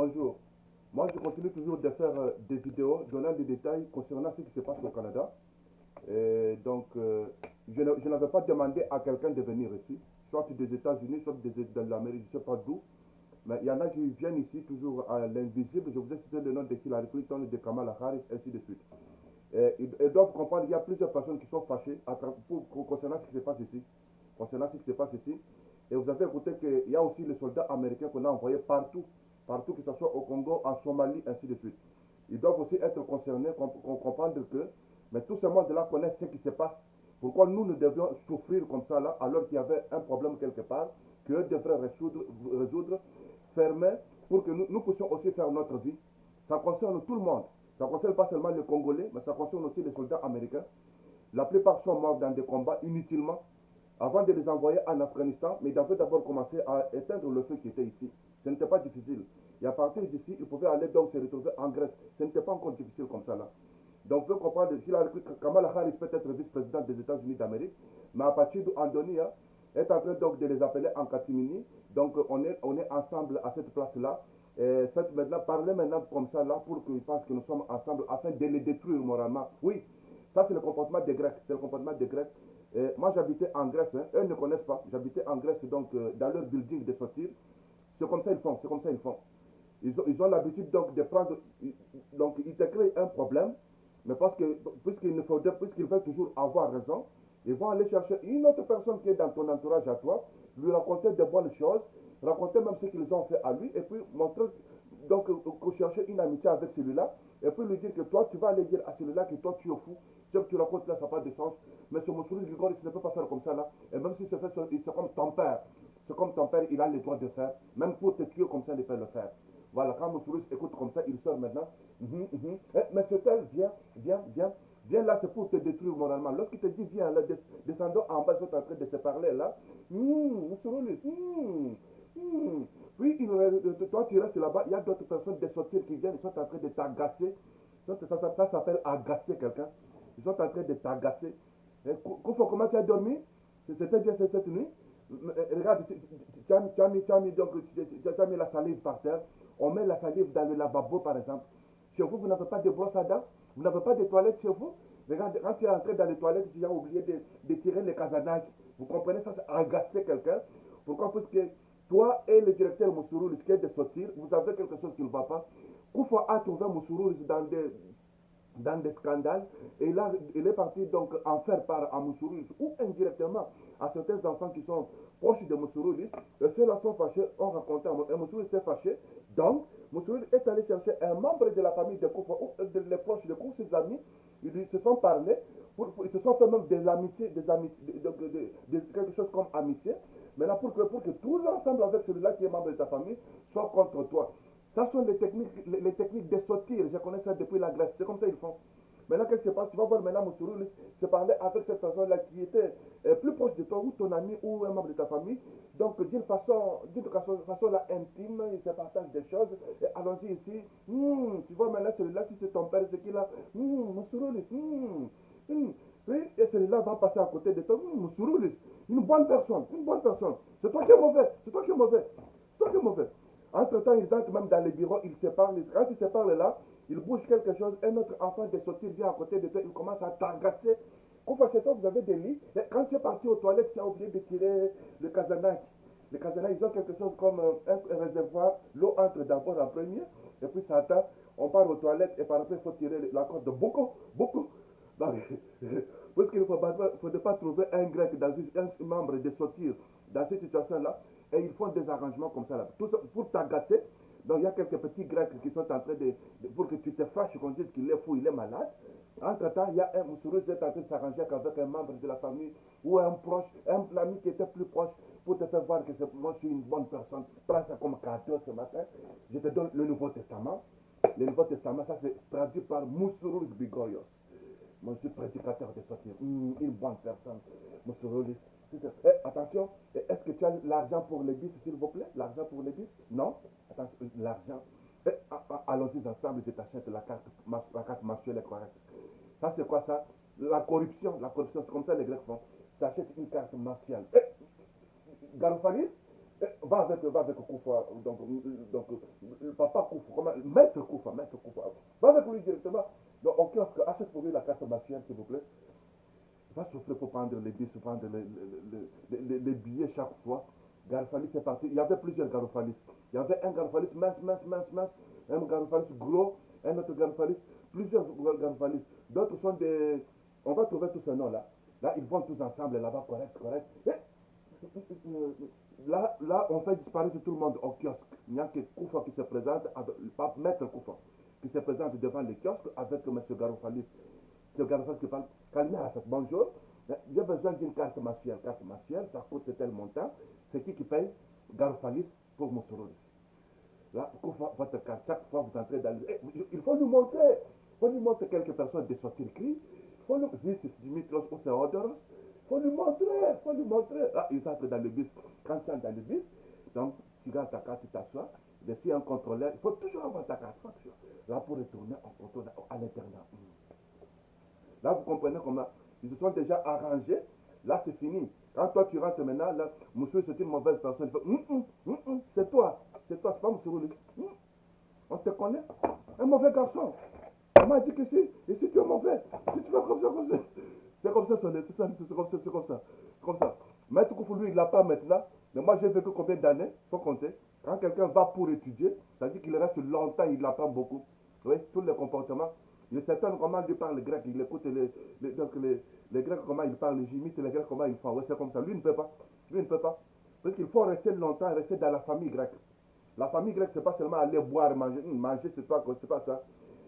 Bonjour. Moi, je continue toujours de faire des vidéos donnant des détails concernant ce qui se passe au Canada. Et donc, je n'avais pas demandé à quelqu'un de venir ici, soit des États-Unis, soit de l'Amérique, je ne sais pas d'où. Mais il y en a qui viennent ici toujours à l'invisible. Je vous ai cité le nom de Hillary Clinton, de Kamala Harris, ainsi de suite. Et ils doivent comprendre qu'il y a plusieurs personnes qui sont fâchées concernant ce qui se passe ici. Concernant ce qui se passe ici. Et vous avez écouté qu'il y a aussi les soldats américains qu'on a envoyés partout, partout, que ce soit au Congo, en Somalie, ainsi de suite. Ils doivent aussi être concernés, comprendre que, mais tout ce monde-là connaît ce qui se passe. Pourquoi nous devions souffrir comme ça là, alors qu'il y avait un problème quelque part, qu'eux devraient résoudre, fermer, pour que nous puissions aussi faire notre vie. Ça concerne tout le monde. Ça ne concerne pas seulement les Congolais, mais ça concerne aussi les soldats américains. La plupart sont morts dans des combats inutilement. Avant de les envoyer en Afghanistan, mais ils devaient d'abord commencer à éteindre le feu qui était ici. Ce n'était pas difficile. Et à partir d'ici, ils pouvaient aller donc se retrouver en Grèce. Ce n'était pas encore difficile comme ça là. Donc, vous pouvez comprendre, Kamala Harris peut être vice-présidente des États-Unis d'Amérique, mais à partir d'Andonia, est en train donc de les appeler en catimini. Donc, on est ensemble à cette place-là. Faites maintenant, parlez maintenant comme ça là pour qu'ils pensent que nous sommes ensemble afin de les détruire moralement. Oui, ça c'est le comportement des Grecs. C'est le comportement des Grecs. Moi j'habitais en Grèce, hein. Eux ne connaissent pas. J'habitais en Grèce, donc dans leur building de sortir. C'est comme ça ils font, c'est comme ça ils font. Ils ont l'habitude donc de prendre. Donc ils te créent un problème, mais parce que puisqu'ils veulent toujours avoir raison, ils vont aller chercher une autre personne qui est dans ton entourage à toi, lui raconter de bonnes choses, raconter même ce qu'ils ont fait à lui, et puis montrer, donc chercher une amitié avec celui-là, et puis lui dire que toi, tu vas aller dire à celui-là que toi, tu es fou, ce que tu racontes là, ça n'a pas de sens, mais ce monsieur Grigori, il ne peut pas faire comme ça là, et même si c'est fait, c'est comme ton père, c'est comme ton père, il a le droit de faire, même pour te tuer comme ça, il peut le faire. Voilà, quand Moussoulous écoute comme ça, il sort maintenant. Mais ce tel, viens, viens, viens. Viens là, c'est pour te détruire moralement. Lorsqu'il te dit, viens là, descendons en bas, ils sont en train de se parler là. Moussoulous, Puis, toi, tu restes là-bas. Il y a d'autres personnes de sortir qui viennent, ils sont en train de t'agacer. Ça s'appelle agacer quelqu'un. Ils sont en train de t'agacer. Koufo, comment tu as dormi? C'était bien cette nuit? Regarde, tu as mis la salive par terre. On met la salive dans le lavabo, par exemple. Chez vous, vous n'avez pas de brosse à dents. Vous n'avez pas de toilettes chez vous. Regarde, quand tu es entré dans les toilettes, tu as oublié de tirer les kazanaki. Vous comprenez ça, c'est agacer quelqu'un. Pourquoi? Parce que toi et le directeur Moussourou risquez de sortir. Vous avez quelque chose qui ne va pas. Koufou a trouvé Moussourou dans des scandales. Et là, il est parti donc en faire part à Moussourou ou indirectement à certains enfants qui sont proches de Moussourou. Et ceux-là sont fâchés, ont raconté et Moussourou s'est fâché. Donc, Moussourou est allé chercher un membre de la famille de Koufa ou les proches de Koufa, ses amis. Ils se sont parlé, ils se sont fait même des amitiés, quelque chose comme amitié. Maintenant, pour que tous ensemble avec celui-là qui est membre de ta famille soient contre toi. Ça sont les techniques de sortir. Je connais ça depuis la Grèce. C'est comme ça qu'ils font. Maintenant, qu'est-ce qui se passe? Tu vas voir maintenant Moussourou se parler avec cette personne-là qui était plus proche de toi, ou ton ami, ou un membre de ta famille. Donc, d'une façon là, intime, il se partage des choses. Et allons-y ici. Tu vois maintenant celui-là, si c'est ton père, c'est qu'il a. Moussourou, oui, et celui-là va passer à côté de toi. Moussourou, une bonne personne, une bonne personne. C'est toi qui es mauvais, c'est toi qui es mauvais, c'est toi qui es mauvais. Entre-temps, ils entrent même dans les bureaux, ils se parlent. Quand ils se parlent là, ils bougent quelque chose. Un autre enfant de sortir vient à côté de toi, il commence à t'agacer. Quand chez toi, vous avez des lits. Et quand tu es parti aux toilettes, tu as oublié de tirer le kazanaki. Les kazanaki, ils ont quelque chose comme un réservoir. L'eau entre d'abord en premier, et puis ça attend. On part aux toilettes, et par après, il faut tirer la corde de beaucoup, beaucoup. Donc, parce qu'il ne faudrait pas trouver un grec, un membre de sortir dans cette situation-là, et ils font des arrangements comme ça, là. Tout ça pour t'agacer. Donc il y a quelques petits grecs qui sont en train pour que tu te fâches, qu'on dise qu'il est fou, il est malade. Entre-temps, il y a un Moussourou qui est en train de s'arranger avec un membre de la famille ou un proche, un ami qui était plus proche pour te faire voir que moi je suis une bonne personne. Prends ça comme cadeau ce matin. Je te donne le Nouveau Testament. Le Nouveau Testament, ça c'est traduit par Moussourou Grigorios. Moi, je suis prédicateur de sortir. Une bonne personne. Monsieur Rollis. Attention, est-ce que tu as l'argent pour les bis, s'il vous plaît? L'argent pour les bis? Non? Attention, l'argent. Allons-y ensemble, je t'achète la carte mensuelle est correcte. Ça, c'est quoi ça? La corruption, c'est comme ça les Grecs font. Je t'achète une carte mensuelle. Garoufanis, Va avec Koufa, papa Koufa, maître Koufa, va avec lui directement, donc au kiosque, achète pour lui la carte machine, s'il vous plaît, va souffrir pour prendre les billets, prendre les billets chaque fois. Garofalis est parti, il y avait plusieurs Garofalis, il y avait un Garofalis mince, un Garofalis gros, un autre Garofalis, plusieurs Garofalis, d'autres sont des, on va trouver tous ces noms-là, là ils vont tous ensemble là-bas, correct, et là, on fait disparaître tout le monde au kiosque. Il n'y a que Koufa qui se présente, pas Maître Koufa, qui se présente devant le kiosque avec M. Garoufalis. M. Garoufalis qui parle, Kalina Assas, bonjour, j'ai besoin d'une carte mensuelle. Carte mensuelle, ça coûte tel montant. C'est qui paye? Garoufalis pour Moussoroulis. Là, Koufa, votre carte, chaque fois vous entrez dans le... Il faut nous montrer. Il faut nous montrer quelques personnes de sortir cri. Il faut nous dire si c'est Dimitros ou Théodoros. Faut lui montrer. Là, ils entrent dans le bus. Quand tu entres dans le bus, donc tu gardes ta carte, tu t'assois. Mais si un contrôleur, il faut toujours avoir ta carte. Là, pour retourner en contrôle à l'internat. Là, vous comprenez comment ils se sont déjà arrangés. Là, c'est fini. Quand toi, tu rentres maintenant, là, monsieur, c'est une mauvaise personne. Il fait, c'est toi, c'est pas monsieur Roulis. On te connaît. Un mauvais garçon. On m'a dit que si tu es mauvais, si tu fais comme ça. C'est comme ça, c'est comme ça. Maître Koufou, lui, il l'a pas maintenant. Mais moi, j'ai vécu combien d'années? Il faut compter. Quand quelqu'un va pour étudier, ça dit qu'il reste longtemps, il apprend beaucoup. Oui, tous les comportements. Il est certain comment il parle grec, il écoute les Grecs, comment ils parlent, les Jimites, les Grecs, comment ils font. Oui, c'est comme ça. Lui, il ne peut pas. Parce qu'il faut rester longtemps, rester dans la famille grecque. La famille grecque, c'est pas seulement aller boire, manger. Manger, c'est pas ça.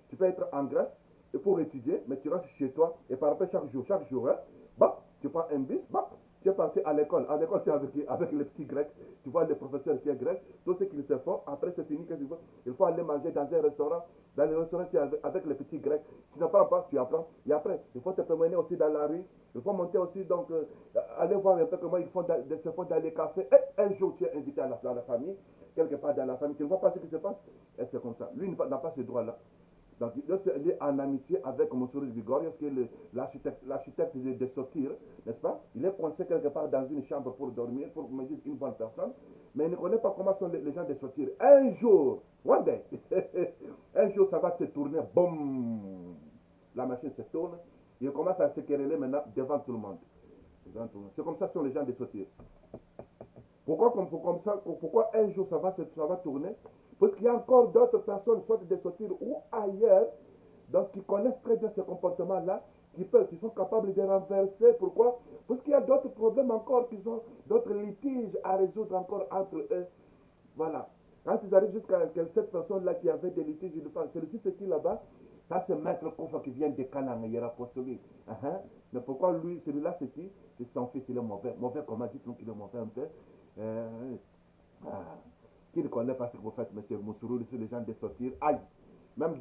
Tu peux être en Grèce et pour étudier, mais tu restes chez toi et par après chaque jour, hein, bah, tu prends un bus, bah, tu es parti à l'école. À l'école, tu es avec les petits grecs, tu vois le professeur qui est grec, tout ce qu'ils se font, après c'est fini, qu'est-ce qu'il faut? Il faut aller manger dans un restaurant. Dans le restaurant, tu es avec les petits grecs. Tu n'apprends pas, tu apprends. Et après, il faut te promener aussi dans la rue. Il faut monter aussi, donc, aller voir un peu comment ils se font dans les cafés. Et un jour, tu es invité à la famille, quelque part dans la famille, tu ne vois pas ce qui se passe. Et c'est comme ça. Lui, il n'a pas ce droit-là. Donc, il est en amitié avec Moussouri Grigorios, qui est l'architecte de Sotir, n'est-ce pas? Il est coincé quelque part dans une chambre pour dormir, pour me dire une bonne personne, mais il ne connaît pas comment sont les gens de Sotir. Un jour, one day, un jour, ça va se tourner, boum, la machine se tourne, il commence à se quereller maintenant devant tout le monde. C'est comme ça sont les gens de Sotir. Pourquoi un jour ça va tourner? Parce qu'il y a encore d'autres personnes, soit de sortir ou ailleurs, donc qui connaissent très bien ce comportement-là, qui sont capables de renverser. Pourquoi? Parce qu'il y a d'autres problèmes encore, d'autres litiges à résoudre encore entre eux. Voilà. Quand ils arrivent jusqu'à cette personne-là qui avait des litiges, ils parlent. Celui-ci, c'est qui là-bas? Ça, c'est Maître Koufa qui vient de Canaan, il a postulé. Mais pourquoi lui, celui-là, c'est qui? C'est son fils, il est mauvais. Mauvais, comment dites-vous qu'il est mauvais un peu? Euh, ah, qui ne connaît pas ce que vous faites, monsieur Moussourou, c'est les gens de sortir. Aïe! Même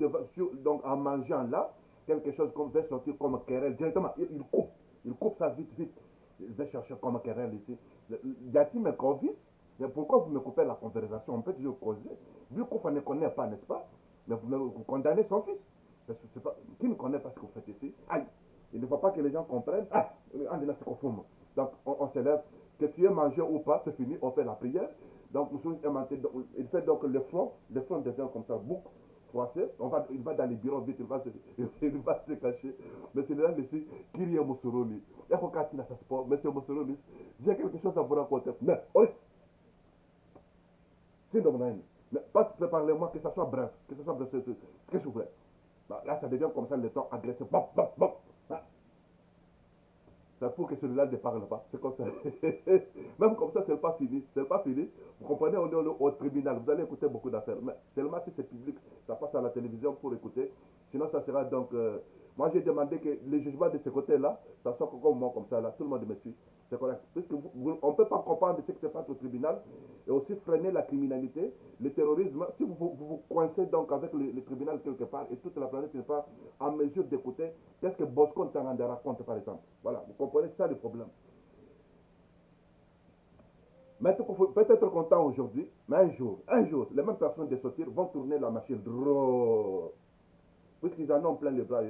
donc en mangeant là, quelque chose qu'on veut sortir comme querelle, directement, il coupe ça vite. Il va chercher comme querelle ici. Y a-t-il un convice? Mais pourquoi vous me coupez la conversation? On peut toujours causer. Lui, Koufa ne connaît pas, n'est-ce pas? Mais vous condamnez son fils. Qui ne connaît pas ce que vous faites ici? Aïe! Il ne faut pas que les gens comprennent. Ah! On est là, c'est qu'on fume. Donc, on s'élève. Que tu aies mangé ou pas, c'est fini, on fait la prière. Donc, il fait donc le front devient comme ça, bouc, froissé. Il va dans les bureaux vite, il va se cacher. Mais c'est là, ici, Kyrie Moussouroli. Et quand il a ça, monsieur Moussouroli, j'ai quelque chose à vous raconter. Mais, c'est dommage. Mais parlez-moi, que ça soit bref. Qu'est-ce que vous faites? Bah, là, ça devient comme ça, le temps agressif. C'est pour que celui-là ne parle pas. C'est comme ça. Même comme ça, c'est pas fini. C'est pas fini. Vous comprenez, on est au tribunal. Vous allez écouter beaucoup d'affaires. Mais seulement si c'est public, ça passe à la télévision pour écouter. Sinon, ça sera donc. Moi, j'ai demandé que les jugements de ce côté-là, ça soit comme moi, comme ça, là. Tout le monde me suit. C'est correct. Puisque on ne peut pas comprendre ce qui se passe au tribunal et aussi freiner la criminalité, le terrorisme. Si vous coincez donc avec le tribunal quelque part et toute la planète n'est pas en mesure d'écouter, qu'est-ce que Bosco Ntaganda raconte par exemple? Voilà, vous comprenez ça le problème. Maintenant, peut être content aujourd'hui, mais un jour, les mêmes personnes de sortir vont tourner la machine. Puisqu'ils en ont plein les bras.